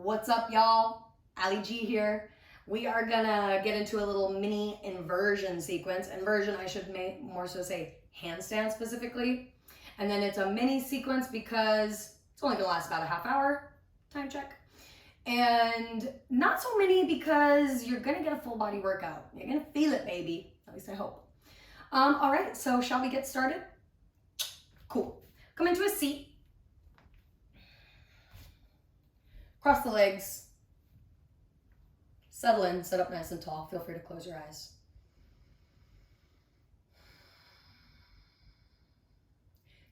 What's up, y'all? Ali G here. We are gonna get into a little mini inversion sequence. Inversion, I should more so say handstand specifically. And then it's a mini sequence because it's only gonna last about a half hour. Time check. And not so many because you're gonna get a full body workout. You're gonna feel it, baby. At least I hope. All right, so shall we get started? Cool. Come into a seat. Cross the legs. Settle in, sit up nice and tall. Feel free to close your eyes.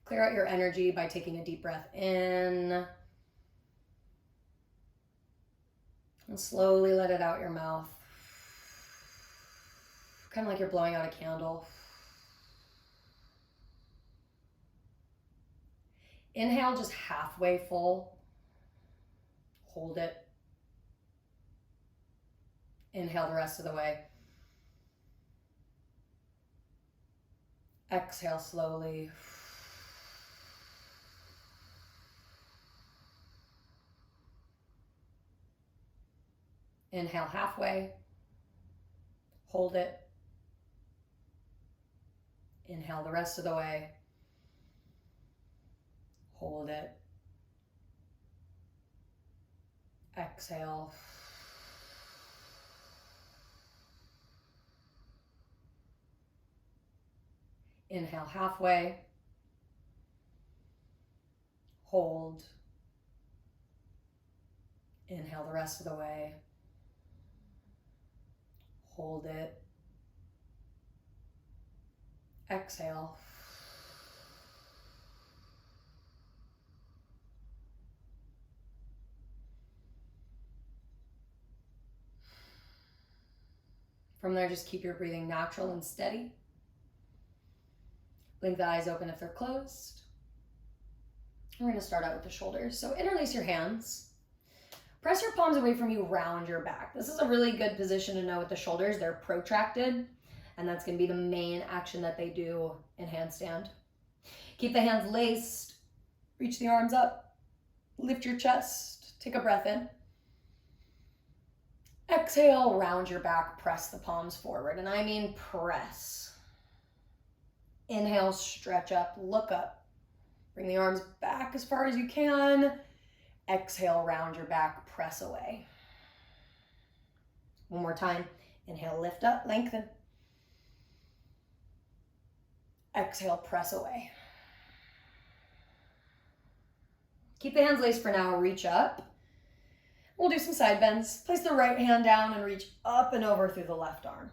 Clear out your energy by taking a deep breath in. And slowly let it out your mouth. Kind of like you're blowing out a candle. Inhale just halfway full. Hold it. Inhale the rest of the way. Exhale slowly. Inhale halfway. Hold it. Inhale the rest of the way. Hold it. Exhale. Inhale halfway. Hold. Inhale the rest of the way. Hold it. Exhale. From there, just keep your breathing natural and steady. Blink the eyes open if they're closed. We're going to start out with the shoulders. So interlace your hands. Press your palms away from you, round your back. This is a really good position to know with the shoulders. They're protracted, and that's going to be the main action that they do in handstand. Keep the hands laced. Reach the arms up. Lift your chest. Take a breath in. Exhale, round your back, press the palms forward. And I mean press. Inhale, stretch up, look up. Bring the arms back as far as you can. Exhale, round your back, press away. One more time. Inhale, lift up, lengthen. Exhale, press away. Keep the hands laced for now, reach up. We'll do some side bends. Place the right hand down and reach up and over through the left arm.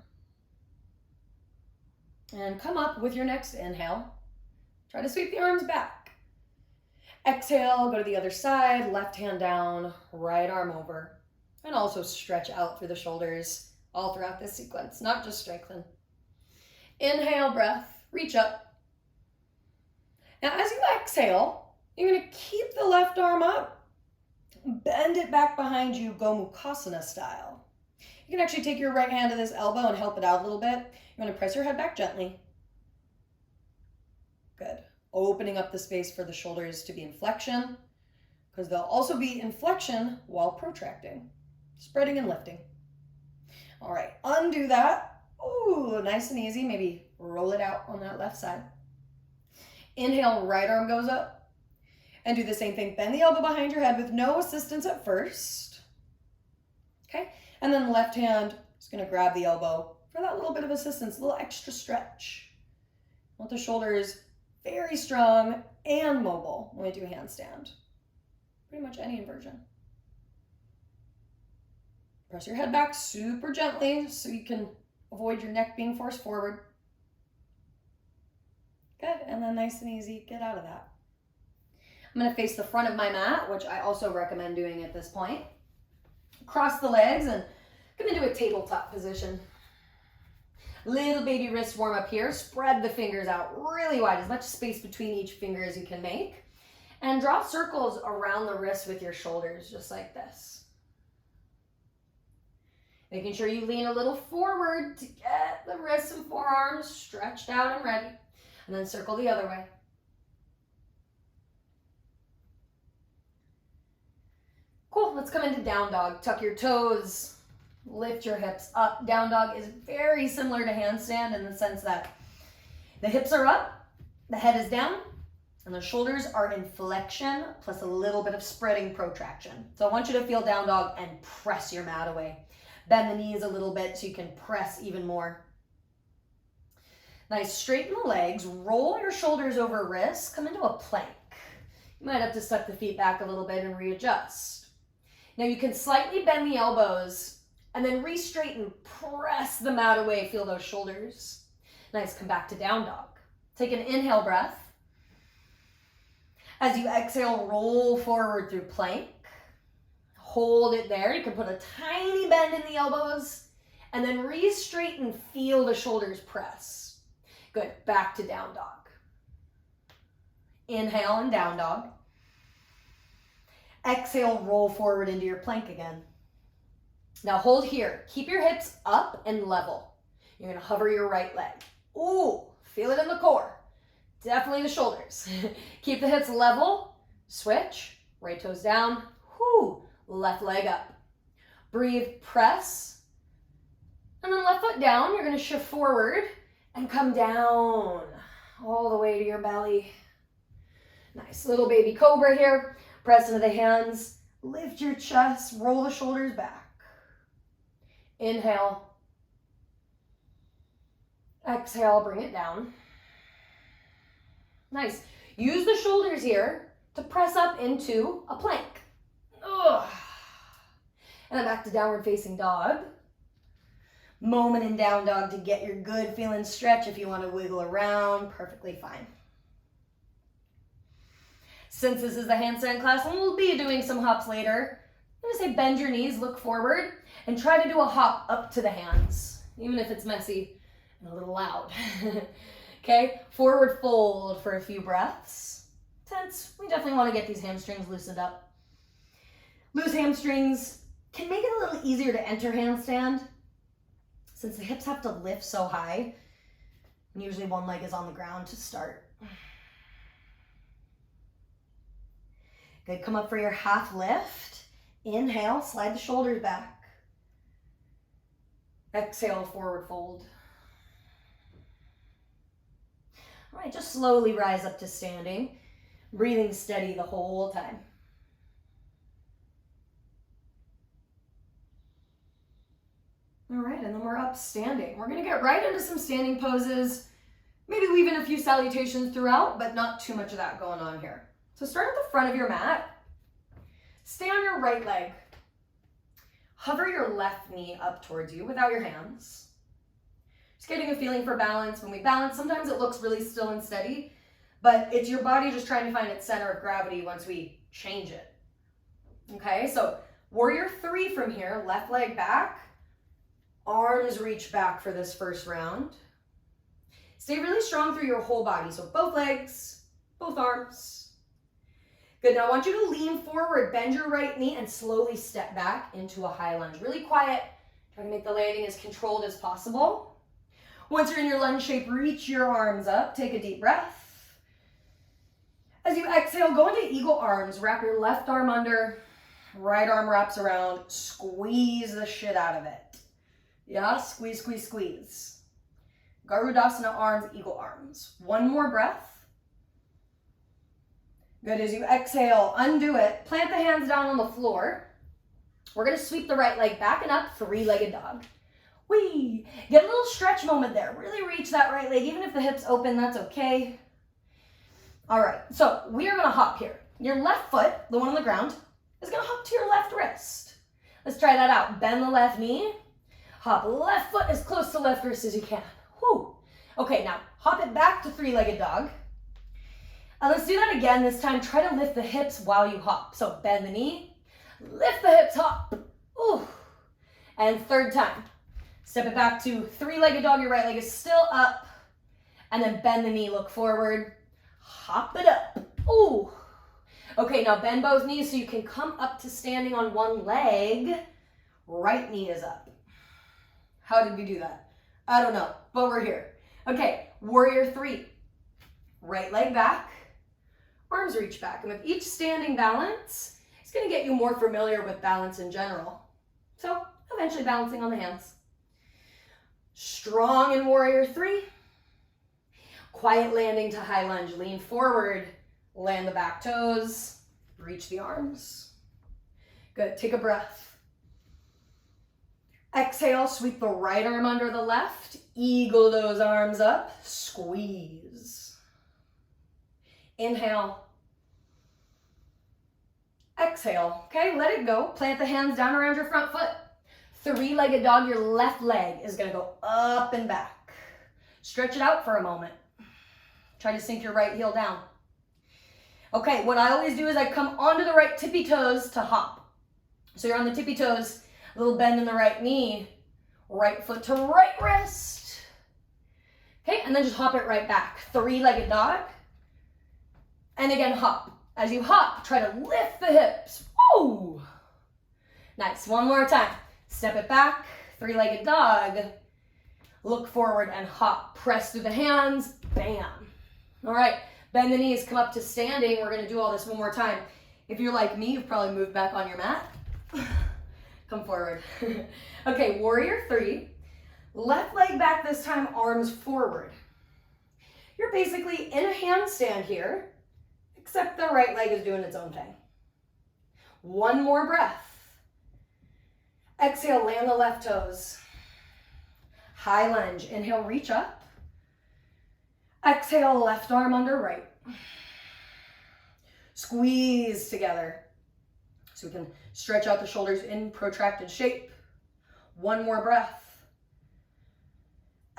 And come up with your next inhale. Try to sweep the arms back. Exhale, go to the other side, left hand down, right arm over. And also stretch out through the shoulders all throughout this sequence, not just strengthen. Inhale, breath, reach up. Now as you exhale, you're gonna keep the left arm up. Bend it back behind you, Gomukhasana style. You can actually take your right hand to this elbow and help it out a little bit. You're going to press your head back gently. Good. Opening up the space for the shoulders to be in flexion, because they'll also be in flexion while protracting. Spreading and lifting. All right, undo that. Ooh, nice and easy. Maybe roll it out on that left side. Inhale, right arm goes up. And do the same thing. Bend the elbow behind your head with no assistance at first. Okay? And then the left hand is going to grab the elbow for that little bit of assistance, a little extra stretch. Want the shoulders very strong and mobile when we do handstand. Pretty much any inversion. Press your head back super gently so you can avoid your neck being forced forward. Good. And then nice and easy, get out of that. I'm going to face the front of my mat, which I also recommend doing at this point. Cross the legs and come into a tabletop position. Little baby wrist warm up here. Spread the fingers out really wide, as much space between each finger as you can make. And draw circles around the wrists with your shoulders, just like this. Making sure you lean a little forward to get the wrists and forearms stretched out and ready. And then circle the other way. Cool. exhale, let's come into down dog. Tuck your toes, lift your hips up. Down dog is very similar to handstand in the sense that the hips are up, the head is down, and the shoulders are in flexion plus a little bit of spreading protraction. So I want you to feel down dog and press your mat away. Bend the knees a little bit so you can press even more. Nice, straighten the legs, roll your shoulders over wrists, come into a plank. You might have to step the feet back a little bit and readjust. Now you can slightly bend the elbows and then re-straighten, press the mat away, feel those shoulders. Nice, come back to down dog. Take an inhale breath. As you exhale, roll forward through plank. Hold it there. You can put a tiny bend in the elbows and then re-straighten, feel the shoulders press. Good, back to down dog. Inhale and down dog. Exhale, roll forward into your plank again. Now hold here. Keep your hips up and level. You're gonna hover your right leg. Ooh, feel it in the core. Definitely the shoulders. Keep the hips level. Switch, right toes down. Whoo, left leg up. Breathe, press. And then left foot down. You're gonna shift forward and come down all the way to your belly. Nice, little baby cobra here. Press into the hands, lift your chest, roll the shoulders back. Inhale. Exhale, bring it down. Nice. Use the shoulders here to press up into a plank. Ugh. And then back to downward facing dog. Moment in down dog to get your good feeling stretch. If you want to wiggle around, perfectly fine. Since this is a handstand class, and we'll be doing some hops later, I'm going to say bend your knees, look forward, and try to do a hop up to the hands, even if it's messy and a little loud. Okay, forward fold for a few breaths. Tense, we definitely want to get these hamstrings loosened up. Loose hamstrings can make it a little easier to enter handstand since the hips have to lift so high. And usually one leg is on the ground to start. Good, come up for your half lift. Inhale, slide the shoulders back. Exhale, forward fold. All right, just slowly rise up to standing, breathing steady the whole time. All right, and then we're up standing. We're gonna get right into some standing poses, maybe weave in a few salutations throughout, but not too much of that going on here. So start at the front of your mat. Stay on your right leg. Hover your left knee up towards you without your hands. Just getting a feeling for balance. When we balance, sometimes it looks really still and steady, but it's your body just trying to find its center of gravity once we change it. Okay, so warrior 3 from here, left leg back, arms reach back for this first round. Stay really strong through your whole body, so both legs, both arms. Good, now I want you to lean forward, bend your right knee, and slowly step back into a high lunge. Really quiet, try to make the landing as controlled as possible. Once you're in your lunge shape, reach your arms up, take a deep breath. As you exhale, go into eagle arms, wrap your left arm under, right arm wraps around, squeeze the shit out of it. Yeah, squeeze, squeeze, squeeze. Garudasana arms, eagle arms. One more breath. Good, as you exhale, undo it. Plant the hands down on the floor. We're gonna sweep the right leg back and up, three-legged dog. Whee! Get a little stretch moment there. Really reach that right leg. Even if the hips open, that's okay. All right, so we are gonna hop here. Your left foot, the one on the ground, is gonna hop to your left wrist. Let's try that out. Bend the left knee. Hop left foot as close to left wrist as you can. Whew. Okay, now hop it back to three-legged dog. Let's do that again. This time, try to lift the hips while you hop. So bend the knee, lift the hips, hop. Ooh. And third time. Step it back to three-legged dog. Your right leg is still up. And then bend the knee, look forward. Hop it up. Ooh. Okay, now bend both knees so you can come up to standing on one leg. Right knee is up. How did we do that? I don't know, but we're here. Okay, warrior 3. Right leg back. Arms reach back. And with each standing balance, It's going to get you more familiar with balance in general. So eventually balancing on the hands. Strong in warrior 3. Quiet landing to high lunge. Lean forward, land the back toes, reach the arms. Good, take a breath. Exhale, sweep the right arm under the left, eagle those arms up, squeeze. Inhale. Exhale, okay, let it go. Plant the hands down around your front foot. 3-legged dog, your left leg is gonna go up and back. Stretch it out for a moment. Try to sink your right heel down. Okay, what I always do is I come onto the right tippy toes to hop. So you're on the tippy toes, a little bend in the right knee, right foot to right wrist. Okay, and then just hop it right back. 3-legged dog. And again, hop. As you hop, try to lift the hips. Woo! Nice, one more time. Step it back, 3-legged dog. Look forward and hop. Press through the hands, bam. All right, bend the knees, come up to standing. We're gonna do all this one more time. If you're like me, you've probably moved back on your mat. Come forward. Okay, warrior 3. Left leg back this time, arms forward. You're basically in a handstand here, except the right leg is doing its own thing. One more breath. Exhale, land the left toes. High lunge, inhale, reach up. Exhale, left arm under right. Squeeze together. So we can stretch out the shoulders in protracted shape. One more breath.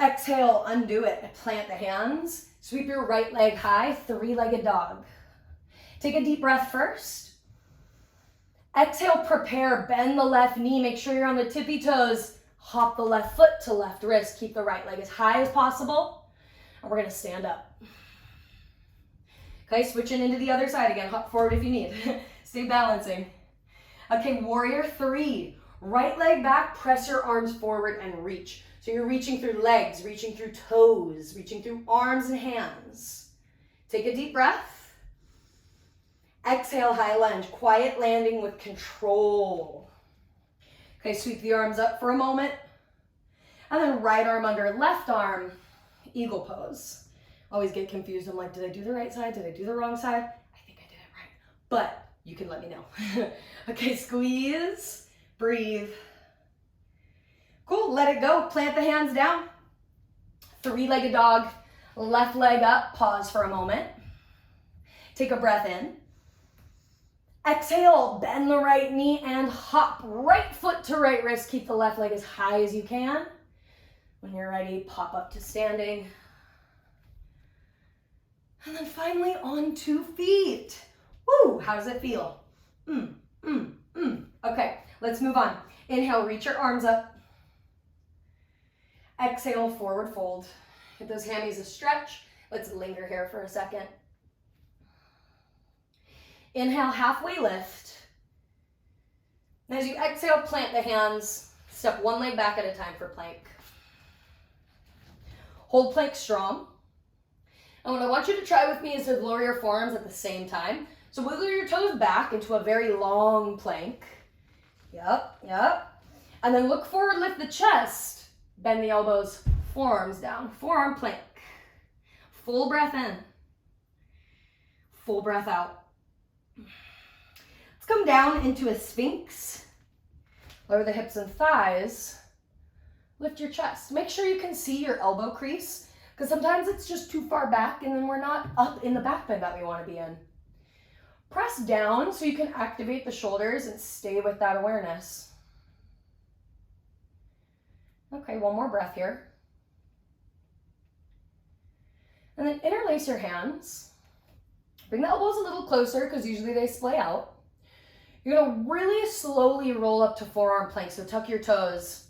Exhale, undo it. Plant the hands. Sweep your right leg high, 3-legged dog. Take a deep breath first. Exhale, prepare, bend the left knee. Make sure you're on the tippy toes. Hop the left foot to left wrist. Keep the right leg as high as possible. And we're gonna stand up. Okay, switching into the other side again. Hop forward if you need. Stay balancing. Okay, warrior 3. Right leg back, press your arms forward and reach. So you're reaching through legs, reaching through toes, reaching through arms and hands. Take a deep breath. Exhale, high lunge. Quiet landing with control. Okay, sweep the arms up for a moment. And then right arm under left arm, eagle pose. Always get confused. I'm like, did I do the right side? Did I do the wrong side? I think I did it right. But you can let me know. Okay, squeeze, breathe. Cool, let it go. Plant the hands down. 3-legged dog, left leg up. Pause for a moment. Take a breath in. Exhale, bend the right knee and hop. Right foot to right wrist. Keep the left leg as high as you can. When you're ready, pop up to standing. And then finally on 2 feet. Woo, how does it feel? Okay, let's move on. Inhale, reach your arms up. Exhale, forward fold. Give those hammies a stretch. Let's linger here for a second. Inhale, halfway lift. And as you exhale, plant the hands. Step one leg back at a time for plank. Hold plank strong. And what I want you to try with me is to lower your forearms at the same time. So wiggle your toes back into a very long plank. Yep. And then look forward, lift the chest. Bend the elbows, forearms down. Forearm plank. Full breath in. Full breath out. Let's come down into a sphinx. Lower the hips and thighs. Lift your chest. Make sure you can see your elbow crease, because sometimes it's just too far back and then we're not up in the back bend that we want to be in. Press down so you can activate the shoulders and stay with that awareness. Okay, one more breath here. And then interlace your hands. Bring the elbows a little closer because usually they splay out. You're gonna really slowly roll up to forearm plank. So tuck your toes,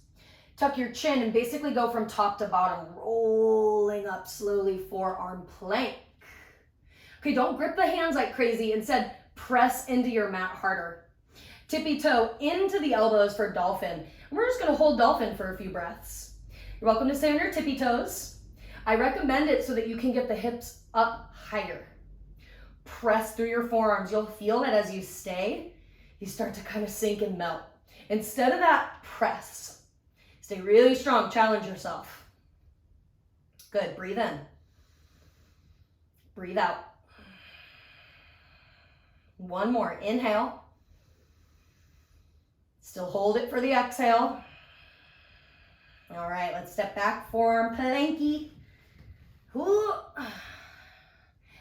tuck your chin, and basically go from top to bottom, rolling up slowly, forearm plank. Okay, don't grip the hands like crazy. Instead, press into your mat harder. Tippy toe into the elbows for dolphin. And we're just gonna hold dolphin for a few breaths. You're welcome to stay on your tippy toes. I recommend it so that you can get the hips up higher. Press through your forearms. You'll feel that as you stay, you start to kind of sink and melt. Instead of that, press. Stay really strong, challenge yourself. Good, breathe in. Breathe out. One more, inhale. Still hold it for the exhale. All right, let's step back, forearm planky.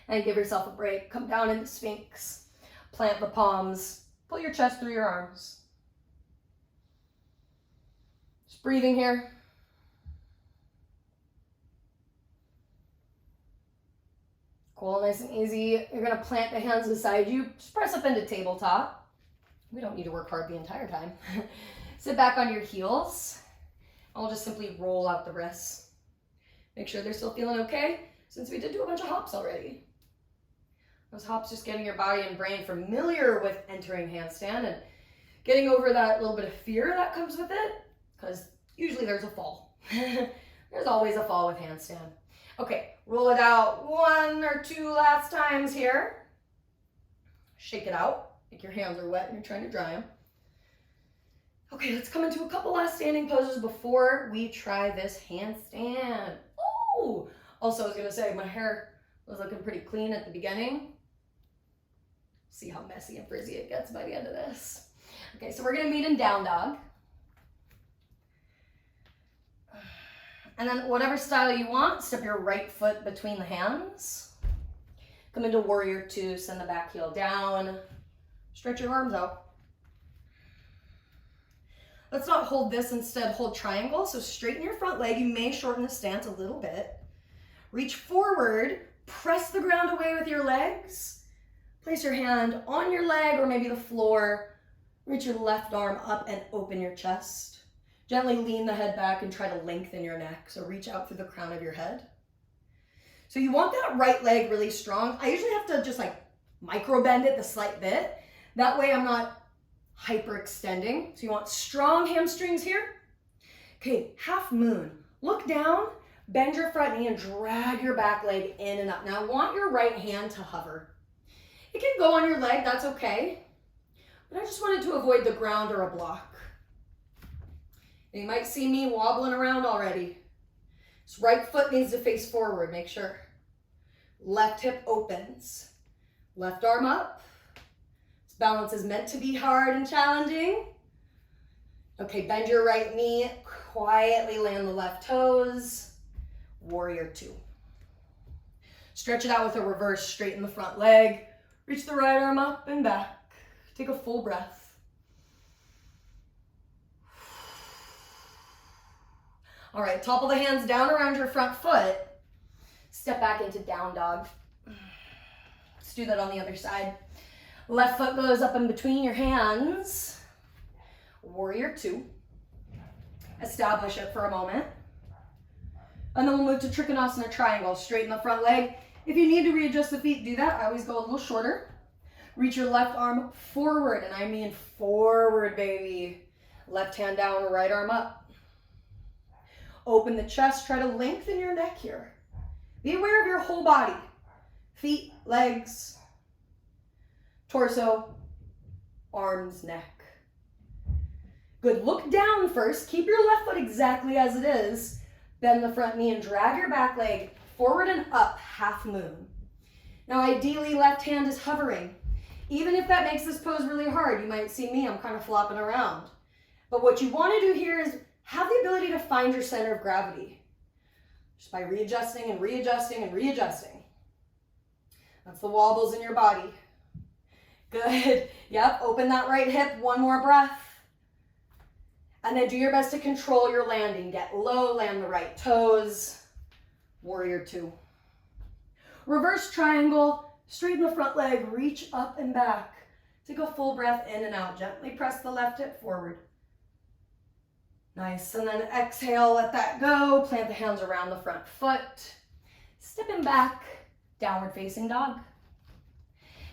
And give yourself a break. Come down into Sphinx. Plant the palms. Pull your chest through your arms. Just breathing here. Cool, nice and easy. You're gonna plant the hands beside you. Just press up into tabletop. We don't need to work hard the entire time. Sit back on your heels. I'll just simply roll out the wrists. Make sure they're still feeling okay, since we did do a bunch of hops already. Those hops just getting your body and brain familiar with entering handstand and getting over that little bit of fear that comes with it, because usually there's a fall. There's always a fall with handstand. Okay, roll it out 1 or 2 last times here. Shake it out. Like your hands are wet and you're trying to dry them. Okay, let's come into a couple last standing poses before we try this handstand. Oh! Also, I was gonna say, my hair was looking pretty clean at the beginning. See how messy and frizzy it gets by the end of this. Okay, so we're gonna meet in down dog. And then whatever style you want, step your right foot between the hands. Come into warrior 2, send the back heel down. Stretch your arms out. Let's not hold this, instead hold triangle. So straighten your front leg. You may shorten the stance a little bit. Reach forward, press the ground away with your legs. Place your hand on your leg or maybe the floor. Reach your left arm up and open your chest. Gently lean the head back and try to lengthen your neck. So reach out through the crown of your head. So you want that right leg really strong. I usually have to just like micro bend it the slight bit. That way I'm not hyperextending. So you want strong hamstrings here. Okay, half moon. Look down, bend your front knee and drag your back leg in and up. Now I want your right hand to hover. It can go on your leg, that's okay. But I just wanted to avoid the ground or a block. And you might see me wobbling around already. This right foot needs to face forward, make sure. Left hip opens. Left arm up. This balance is meant to be hard and challenging. Okay, bend your right knee, quietly land the left toes. Warrior 2. Stretch it out with a reverse, straighten the front leg. Reach the right arm up and back. Take a full breath. All right, topple the hands down around your front foot. Step back into down dog. Let's do that on the other side. Left foot goes up in between your hands. Warrior 2. Establish it for a moment. And then we'll move to Trikonasana triangle. Straighten the front leg. If you need to readjust the feet, do that. I always go a little shorter. Reach your left arm forward, and I mean forward, baby. Left hand down, right arm up. Open the chest, try to lengthen your neck here. Be aware of your whole body. Feet, legs, torso, arms, neck. Good, look down first. Keep your left foot exactly as it is. Bend the front knee and drag your back leg forward and up, half moon. Now ideally, left hand is hovering. Even if that makes this pose really hard, you might see me, I'm kind of flopping around. But what you want to do here is have the ability to find your center of gravity. Just by readjusting and readjusting and readjusting. That's the wobbles in your body. Good. Yep, open that right hip, one more breath. And then do your best to control your landing. Get low, land the right toes. Warrior 2. Reverse triangle, straighten the front leg, reach up and back. Take a full breath in and out. Gently press the left hip forward. Nice, and then exhale, let that go. Plant the hands around the front foot. Stepping back, downward facing dog.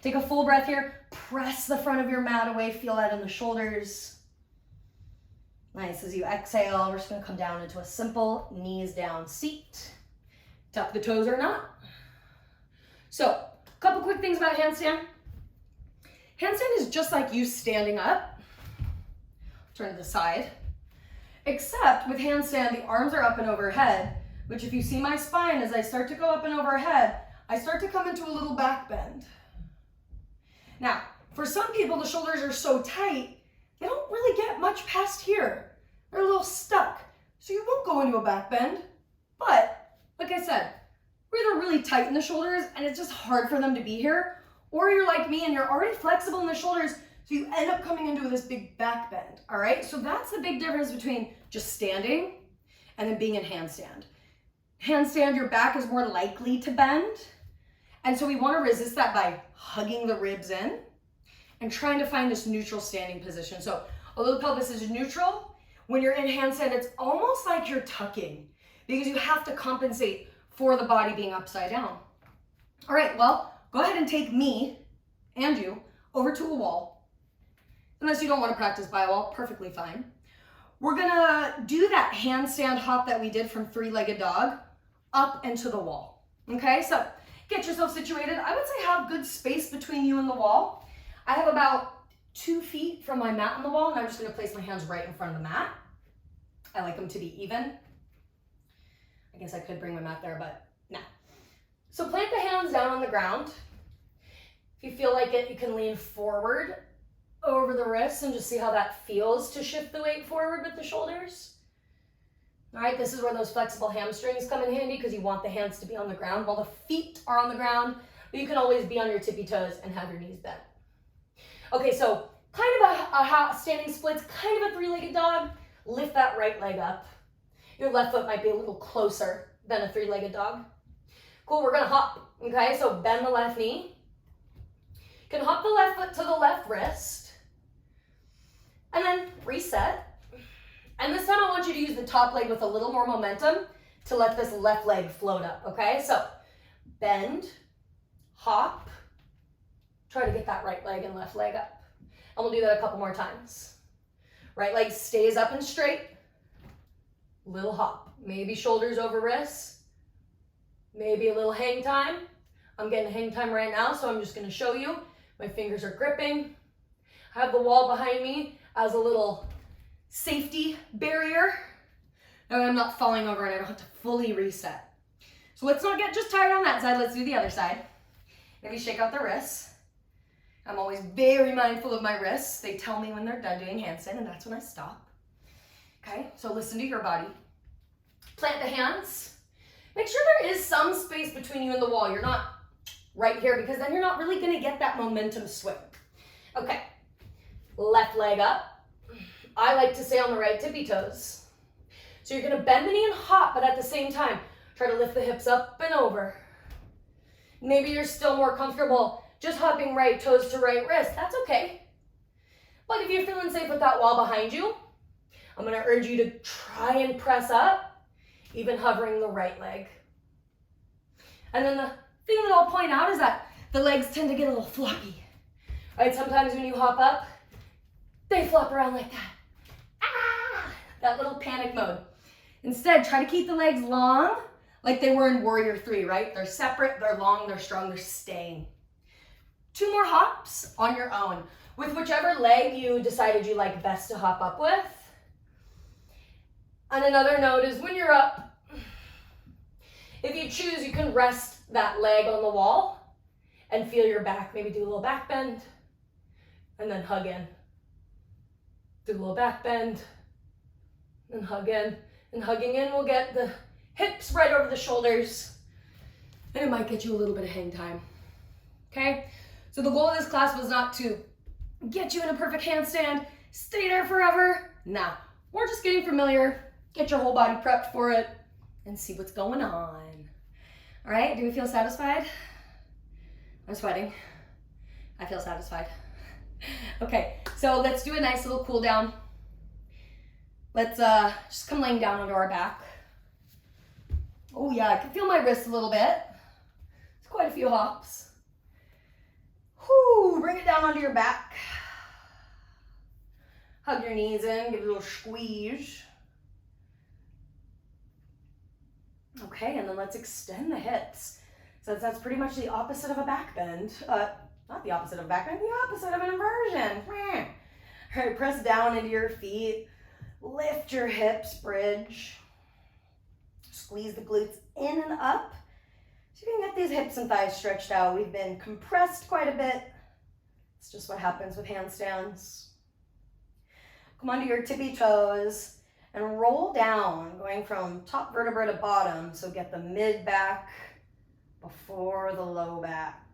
Take a full breath here. Press the front of your mat away. Feel that in the shoulders. Nice, as you exhale, we're just gonna come down into a simple knees down seat. Tuck the toes or not. So, a couple quick things about handstand. Handstand is just like you standing up. Turn to the side. Except with handstand, the arms are up and overhead, which if you see my spine, as I start to go up and overhead, I start to come into a little back bend. Now, for some people, the shoulders are so tight, they don't really get much past here. They're a little stuck. So you won't go into a back bend. But, like I said, we're either really tight in the shoulders and it's just hard for them to be here, or you're like me and you're already flexible in the shoulders, so you end up coming into this big back bend, all right? So that's the big difference between just standing and then being in handstand. Handstand, your back is more likely to bend. And so we want to resist that by hugging the ribs in and trying to find this neutral standing position. So although the pelvis is neutral, when you're in handstand, it's almost like you're tucking because you have to compensate for the body being upside down. All right, well, go ahead and take me and you over to a wall. Unless you don't want to practice by a wall, perfectly fine. We're gonna do that handstand hop that we did from three-legged dog up and to the wall. Okay, so get yourself situated. I would say have good space between you and the wall. I have about 2 feet from my mat on the wall, and I'm just gonna place my hands right in front of the mat. I like them to be even. I guess I could bring my mat there, but no. So plant the hands down on the ground. If you feel like it, you can lean forward over the wrists and just see how that feels to shift the weight forward with the shoulders. All right, this is where those flexible hamstrings come in handy because you want the hands to be on the ground while the feet are on the ground, but you can always be on your tippy toes and have your knees bent. Okay, so kind of a standing splits, kind of a three-legged dog. Lift that right leg up. Your left foot might be a little closer than a three-legged dog. Cool, we're gonna hop, okay? So bend the left knee. You can hop the left foot to the left wrist. And then reset. And this time I want you to use the top leg with a little more momentum to let this left leg float up, okay? So bend, hop, try to get that right leg and left leg up. And we'll do that a couple more times. Right leg stays up and straight. Little hop. Maybe shoulders over wrists. Maybe a little hang time. I'm getting hang time right now, so I'm just gonna show you. My fingers are gripping. I have the wall behind me as a little safety barrier. That way I'm not falling over and I don't have to fully reset. So let's not get just tired on that side. Let's do the other side. Maybe shake out the wrists. I'm always very mindful of my wrists. They tell me when they're done doing handstand, and that's when I stop. Okay, so listen to your body. Plant the hands. Make sure there is some space between you and the wall. You're not right here because then you're not really gonna get that momentum swing. Okay, left leg up. I like to stay on the right tippy toes. So you're gonna bend the knee and hop, but at the same time, try to lift the hips up and over. Maybe you're still more comfortable just hopping right toes to right wrist. That's okay. But if you're feeling safe with that wall behind you, I'm gonna urge you to try and press up, even hovering the right leg. And then the thing that I'll point out is that the legs tend to get a little floppy. Right, sometimes when you hop up, they flop around like that. Ah, that little panic mode. Instead, try to keep the legs long like they were in Warrior 3, right? They're separate, they're long, they're strong, they're staying. 2 more hops on your own with whichever leg you decided you like best to hop up with. And another note is when you're up, if you choose, you can rest that leg on the wall and feel your back. Maybe do a little back bend and then hug in. Do a little back bend and hug in. And hugging in will get the hips right over the shoulders, and it might get you a little bit of hang time. Okay? So the goal of this class was not to get you in a perfect handstand, stay there forever. Nah, we're just getting familiar, get your whole body prepped for it, and see what's going on. All right, do we feel satisfied? I'm sweating. I feel satisfied. Okay, so let's do a nice little cool down. Let's just come laying down onto our back. Oh yeah, I can feel my wrists a little bit. It's quite a few hops. Whoo, bring it down onto your back. Hug your knees in, give it a little squeeze. Okay, and then let's extend the hips. So that's pretty much the opposite of a back bend. Not the opposite of back bend, the opposite of an inversion. All right, press down into your feet. Lift your hips, bridge. Squeeze the glutes in and up. So you can get these hips and thighs stretched out. We've been compressed quite a bit. It's just what happens with handstands. Come onto your tippy toes and roll down, going from top vertebra to bottom. So get the mid back before the low back.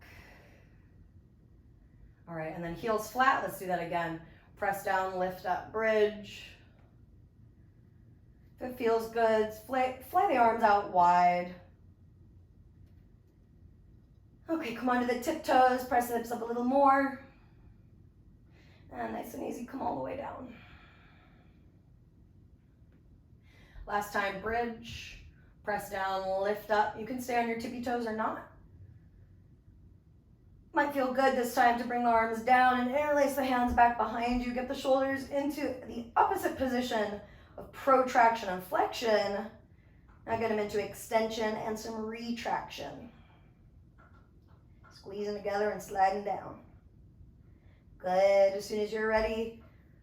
All right, and then heels flat. Let's do that again. Press down, lift up, bridge. If it feels good, fly the arms out wide. Okay, come onto the tiptoes, press the hips up a little more. And nice and easy, come all the way down. Last time, bridge, press down, lift up. You can stay on your tippy toes or not. Might feel good this time to bring the arms down and interlace the hands back behind you. Get the shoulders into the opposite position of protraction and flexion. Now get them into extension and some retraction. Squeezing together and sliding down. Good. As soon as you're ready,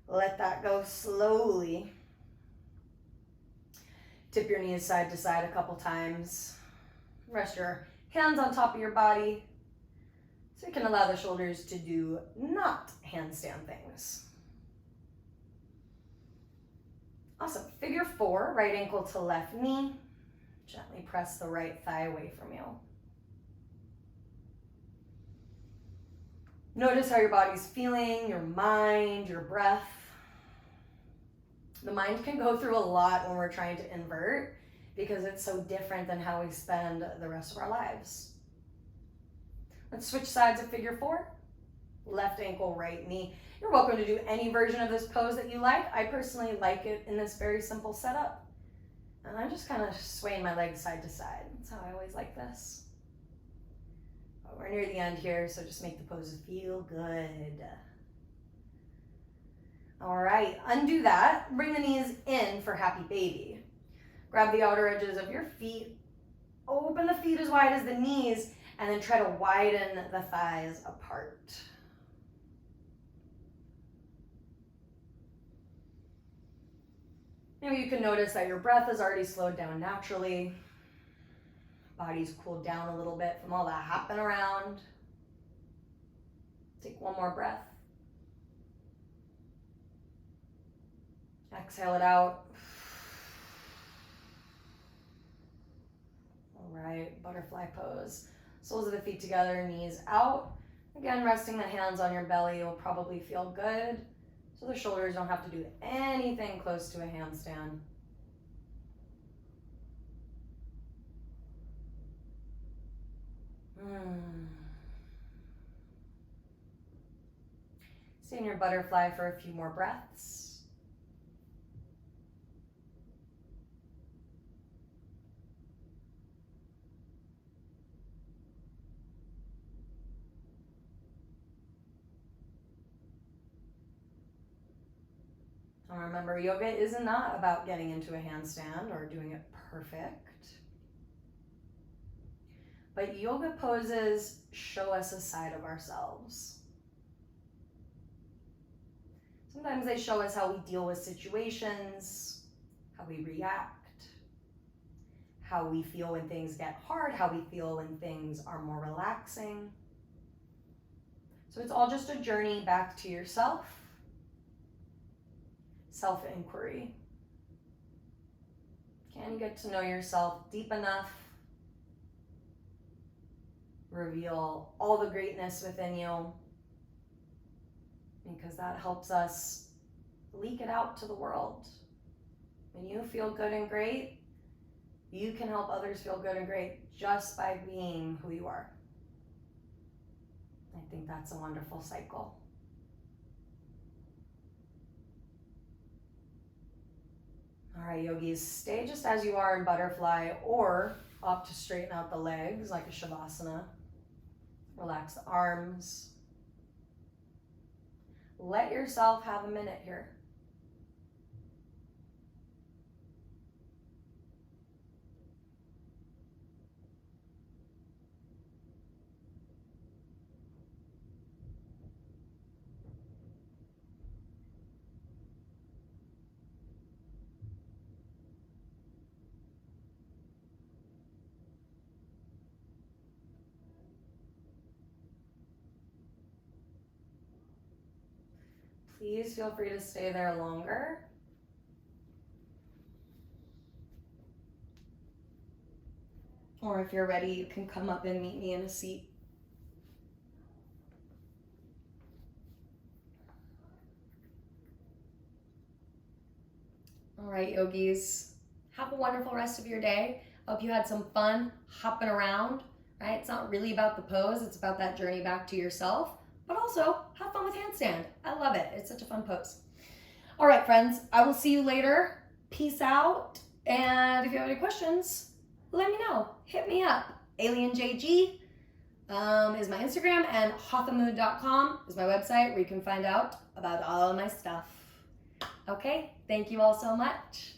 let that go slowly. Tip your knees side to side a couple times. Rest your hands on top of your body so you can allow the shoulders to do not handstand things. Awesome. Figure 4, right ankle to left knee. Gently press the right thigh away from you. Notice how your body's feeling, your mind, your breath. The mind can go through a lot when we're trying to invert because it's so different than how we spend the rest of our lives. Let's switch sides of figure 4. Left ankle, right knee. You're welcome to do any version of this pose that you like. I personally like it in this very simple setup. And I'm just kind of swaying my legs side to side. That's how I always like this. But we're near the end here, so just make the poses feel good. All right, undo that. Bring the knees in for happy baby. Grab the outer edges of your feet. Open the feet as wide as the knees, and then try to widen the thighs apart. Maybe you can notice that your breath has already slowed down naturally. Body's cooled down a little bit from all that hopping around. Take one more breath. Exhale it out. All right, butterfly pose. Soles of the feet together, knees out. Again, resting the hands on your belly will probably feel good. So the shoulders don't have to do anything close to a handstand. Stay in your butterfly for a few more breaths. And remember, yoga is not about getting into a handstand or doing it perfect. But yoga poses show us a side of ourselves. Sometimes they show us how we deal with situations, how we react, how we feel when things get hard, how we feel when things are more relaxing. So it's all just a journey back to yourself, self-inquiry. Can you get to know yourself deep enough? Reveal all the greatness within you, because that helps us leak it out to the world. When you feel good and great, you can help others feel good and great just by being who you are. I think that's a wonderful cycle. All right, yogis, stay just as you are in butterfly or opt to straighten out the legs like a shavasana. Relax the arms. Let yourself have a minute here. Please feel free to stay there longer. Or if you're ready, you can come up and meet me in a seat. All right, yogis, have a wonderful rest of your day. Hope you had some fun hopping around, right? It's not really about the pose, it's about that journey back to yourself, but also have fun with handstand. I love it. It's such a fun pose. All right, friends, I will see you later. Peace out. And if you have any questions, let me know. Hit me up. AlienJG is my Instagram, and hothamood.com is my website where you can find out about all of my stuff. Okay, thank you all so much.